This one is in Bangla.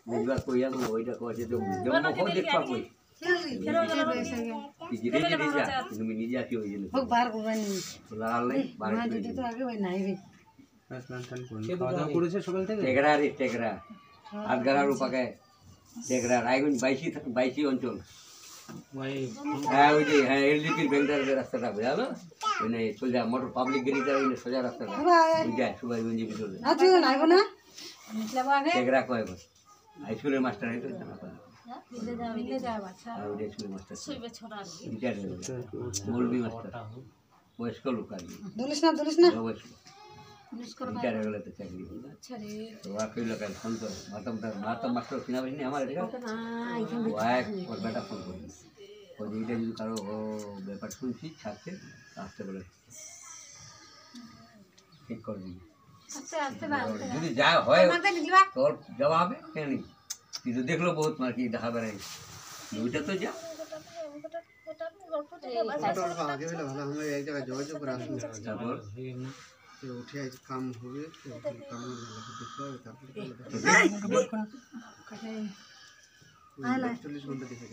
বুঝবার কইয়া ওইটা কইছে তো জন্ম হয়ে দেখবা কই জিরে জিরে যা তুমি নিজে আসি ওই জন্য খুব বার করবানি লাল নাই বার মা যদি তো আগে ওই নাই রে খাওয়া করেছে সকাল থেকে টেকরা রে টেকরা আটগাড়ার উপাকে টেকরা রায়গঞ্জ 22 অঞ্চল হ্যাঁ ওই যে হ্যাঁ এলডিপির ব্যাংকের রাস্তাটা বুঝালো মানে সোজা মোটর পাবলিক গাড়িটা ওই সোজা রাস্তাটা ওই যায় সুভাষগঞ্জের ভিতরে আজ নাইব না টেকরা কয় স্কুলের মাস্টার হইতো না আর ওই স্কুলের মাস্টার রিটায়ার হয়ে গেল মৌলভী মাস্টার বয়স্ক লোক আর দুলিস না বয়স্ক রিটায়ার হয়ে গেলে তো চাকরি তো ওয়াকই লোকাল ফোন করে মাতম মাস্টার চিনা পাইনি আমার এটা ওয়াক ওর বেটা ফোন করি ওই এইটা যদি কারো ব্যাপার শুনছি ছাড়ছে আসতে বলে ঠিক করে দিবি যদি যা হয় তোর যাওয়া হবে কেন কিন্তু দেখলো বহুত মার কি দেখা বেড়াই ওইটা তো যা তারপর উঠে কাম হবে কাম 40 ঘন্টা দেখে